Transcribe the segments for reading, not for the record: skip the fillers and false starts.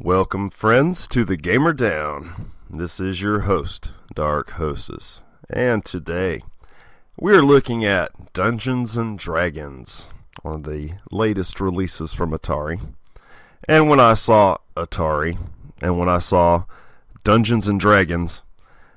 Welcome, friends, to the Gamer Down. This is your host, Dark Hostess, and today we are looking at Dungeons and Dragons, one of the latest releases from Atari. And when I saw Atari, and when I saw Dungeons and Dragons,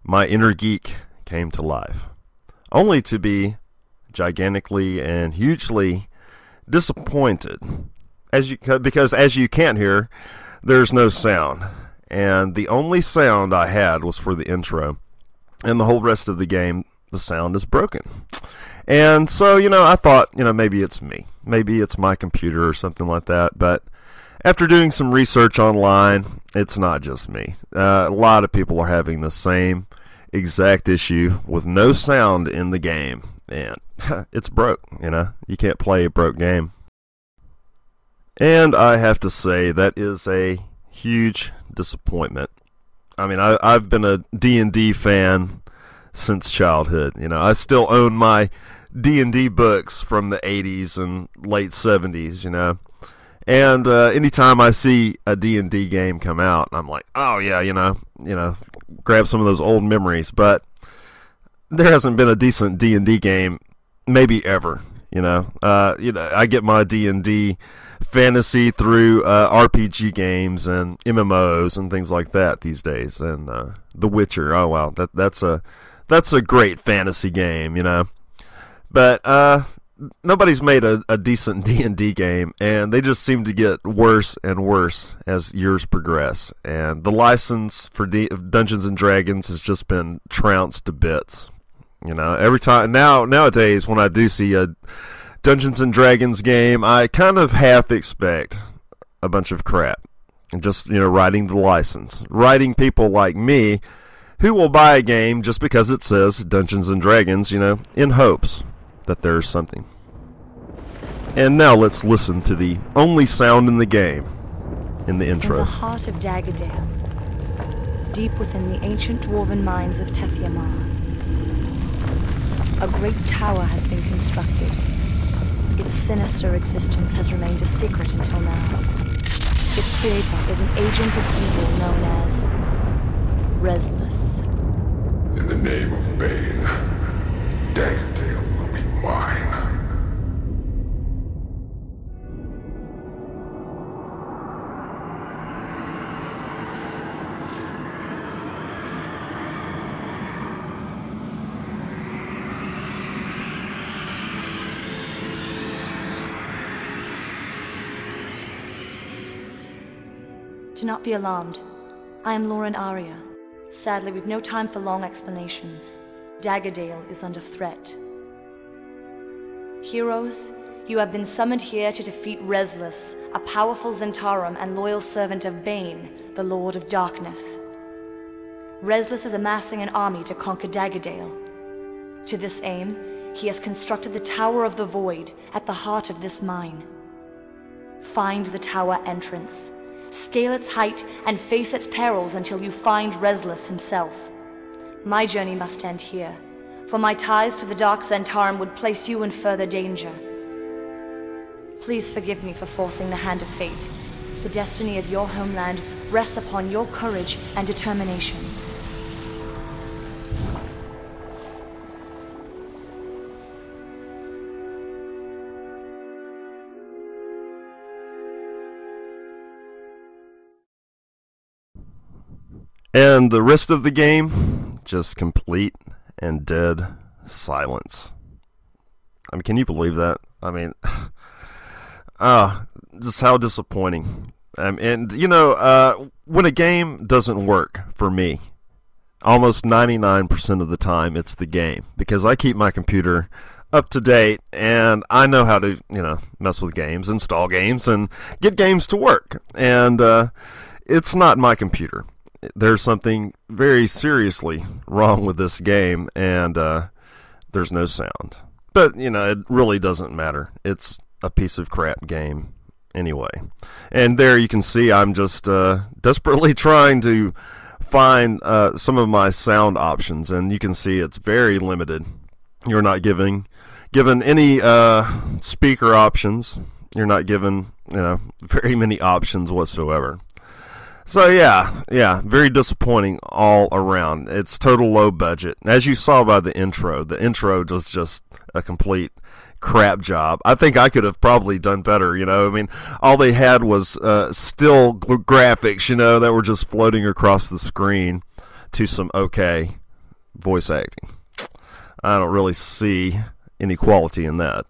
my inner geek came to life, only to be gigantically and hugely disappointed, because as you can't hear, there's no sound, and the only sound I had was for the intro, and the whole rest of the game, the sound is broken. And so, I thought, maybe it's me. Maybe it's my computer or something like that, but after doing some research online, it's not just me. A lot of people are having the same exact issue with no sound in the game, and it's broke, You can't play a broke game. And I have to say, that is a huge disappointment. I mean, I've been a D&D fan since childhood. I still own my D&D books from the 80s and late 70s, And anytime I see a D&D game come out, I'm like, oh yeah, grab some of those old memories. But there hasn't been a decent D&D game maybe ever. I get my D&D fantasy through RPG games and MMOs and things like that these days. And The Witcher, oh wow, that's a great fantasy game, But nobody's made a decent D&D game, and they just seem to get worse and worse as years progress. And the license for Dungeons and Dragons has just been trounced to bits. Every time nowadays when I do see a Dungeons and Dragons game, I kind of half expect a bunch of crap. And just, writing the license. Writing people like me who will buy a game just because it says Dungeons and Dragons, in hopes that there's something. And now let's listen to the only sound in the game in the intro. In the heart of Daggerdale, deep within the ancient dwarven mines of Tethyamar, a great tower has been constructed. Its sinister existence has remained a secret until now. Its creator is an agent of evil known as Rezlus. In the name of Bane, Daggerdale will be mine. Do not be alarmed. I am Lauren Aria. Sadly, we've no time for long explanations. Daggerdale is under threat. Heroes, you have been summoned here to defeat Rezlus, a powerful Zentarum and loyal servant of Bane, the Lord of Darkness. Rezlus is amassing an army to conquer Daggerdale. To this aim, he has constructed the Tower of the Void at the heart of this mine. Find the tower entrance. Scale its height and face its perils until you find Rezlus himself. My journey must end here, for my ties to the Dark Zentarum would place you in further danger. Please forgive me for forcing the hand of fate. The destiny of your homeland rests upon your courage and determination. And the rest of the game, just complete and dead silence. I mean, can you believe that? I mean, just how disappointing. And, when a game doesn't work for me, almost 99% of the time it's the game. Because I keep my computer up to date, and I know how to, mess with games, install games, and get games to work. And it's not my computer. There's something very seriously wrong with this game, and there's no sound. But, it really doesn't matter. It's a piece of crap game anyway. And there you can see I'm just desperately trying to find some of my sound options, and you can see it's very limited. You're not given any speaker options. You're not given, very many options whatsoever. So yeah, very disappointing all around. It's total low budget. As you saw by the intro was just a complete crap job. I think I could have probably done better, I mean, all they had was still graphics, that were just floating across the screen to some okay voice acting. I don't really see any quality in that.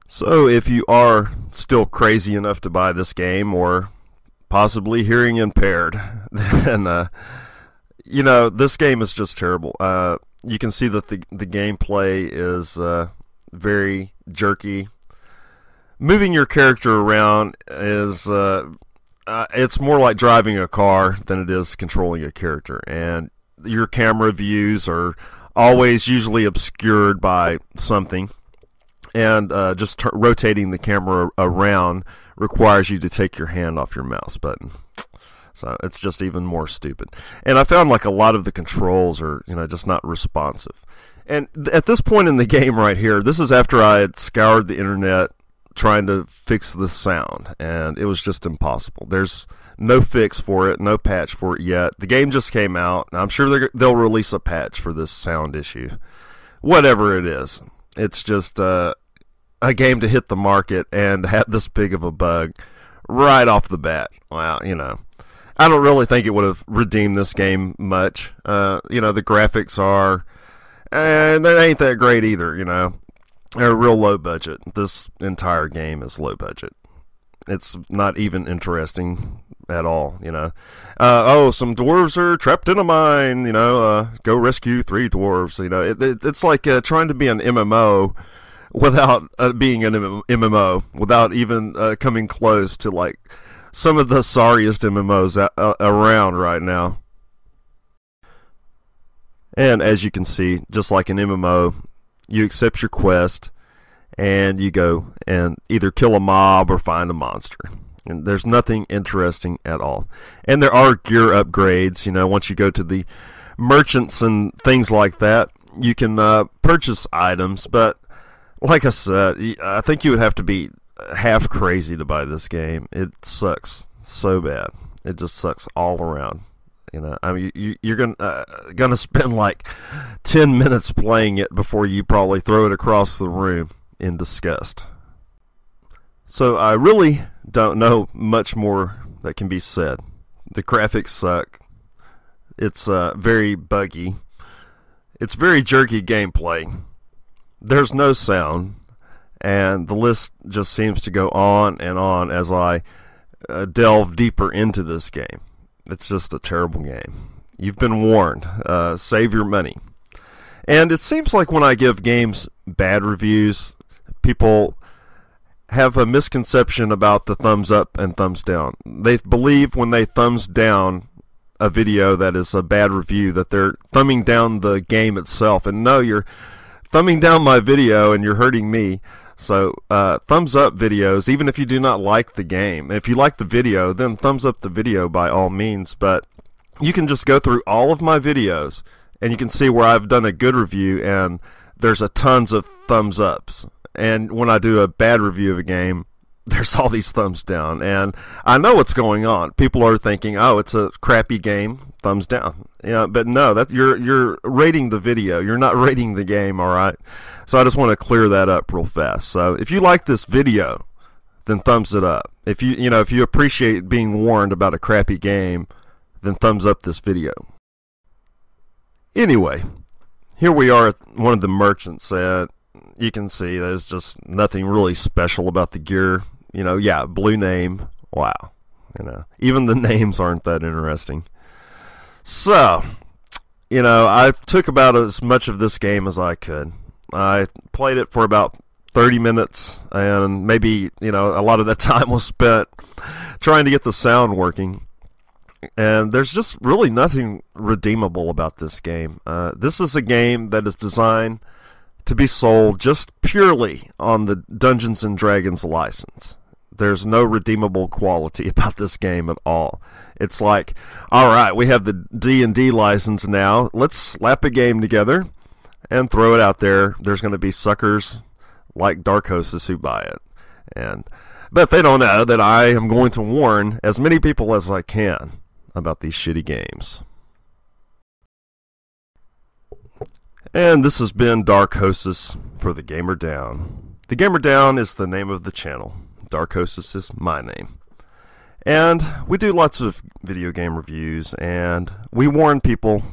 So if you are still crazy enough to buy this game, or possibly hearing impaired, then this game is just terrible. You can see that the gameplay is very jerky. Moving your character around is it's more like driving a car than it is controlling a character, and your camera views are always usually obscured by something, and just rotating the camera around requires you to take your hand off your mouse button. So it's just even more stupid. And I found like a lot of the controls are, just not responsive. And at this point in the game right here, this is after I had scoured the internet trying to fix the sound, and it was just impossible. There's no fix for it, no patch for it yet. The game just came out, and I'm sure they'll release a patch for this sound issue. Whatever it is, it's just a game to hit the market and have this big of a bug right off the bat. Wow, I don't really think it would have redeemed this game much. The graphics are, and they ain't that great either, They're real low budget. This entire game is low budget. It's not even interesting at all, some dwarves are trapped in a mine, go rescue 3 dwarves, it's like trying to be an MMO without being an MMO, without even coming close to like some of the sorriest MMOs around right now. And as you can see, just like an MMO, you accept your quest and you go and either kill a mob or find a monster. And there's nothing interesting at all. And there are gear upgrades, once you go to the merchants and things like that, you can purchase items, but like I said, I think you would have to be half crazy to buy this game. It sucks so bad. It just sucks all around. I mean, you're gonna spend like 10 minutes playing it before you probably throw it across the room in disgust. So I really don't know much more that can be said. The graphics suck. It's very buggy. It's very jerky gameplay. There's no sound, and the list just seems to go on and on as I delve deeper into this game. It's just a terrible game. You've been warned. Save your money. And it seems like when I give games bad reviews, people have a misconception about the thumbs up and thumbs down. They believe when they thumbs down a video that is a bad review that they're thumbing down the game itself. And no, you're thumbing down my video and you're hurting me. So thumbs up videos, even if you do not like the game. If you like the video, then thumbs up the video by all means. But you can just go through all of my videos and you can see where I've done a good review and there's a tons of thumbs ups. And when I do a bad review of a game, there's all these thumbs down. And I know what's going on. People are thinking, oh, it's a crappy game, thumbs down. But no, that you're rating the video. You're not rating the game, all right? So I just want to clear that up real fast. So if you like this video, then thumbs it up. If you appreciate being warned about a crappy game, then thumbs up this video. Anyway, here we are at one of the merchants. You can see there's just nothing really special about the gear. Blue name. Wow. Even the names aren't that interesting. So, I took about as much of this game as I could. I played it for about 30 minutes, and maybe, a lot of that time was spent trying to get the sound working. And there's just really nothing redeemable about this game. This is a game that is designed to be sold just purely on the Dungeons & Dragons license. There's no redeemable quality about this game at all. It's like, all right, we have the D&D license now. Let's slap a game together and throw it out there. There's going to be suckers like Dark Hostess who buy it. But they don't know that I am going to warn as many people as I can about these shitty games. And this has been Dark Hostess for the Gamer Down. The Gamer Down is the name of the channel. Dark Hostess is my name. And we do lots of video game reviews, and we warn people,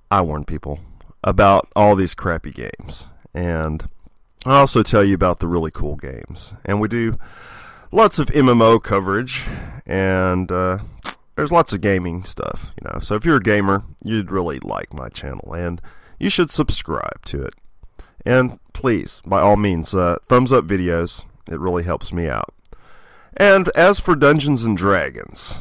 I warn people, about all these crappy games. And I also tell you about the really cool games. And we do lots of MMO coverage, and there's lots of gaming stuff, you know. So if you're a gamer, you'd really like my channel, and you should subscribe to it. And please, by all means, thumbs up videos. It really helps me out. And as for Dungeons and Dragons,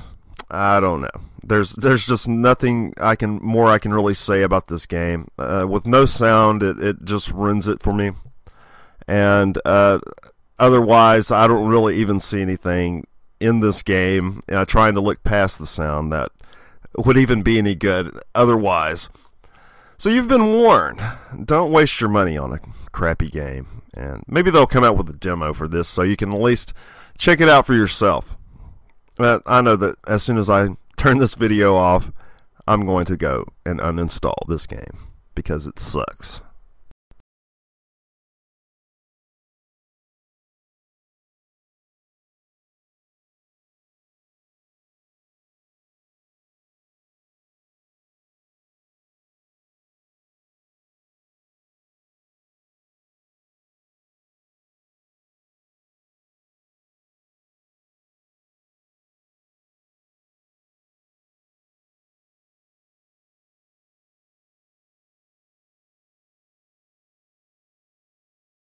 I don't know. There's just nothing I can really say about this game. With no sound, it just ruins it for me. And otherwise, I don't really even see anything in this game, trying to look past the sound, that would even be any good otherwise. So you've been warned. Don't waste your money on a crappy game. And maybe they'll come out with a demo for this so you can at least check it out for yourself. But I know that as soon as I turn this video off, I'm going to go and uninstall this game because it sucks.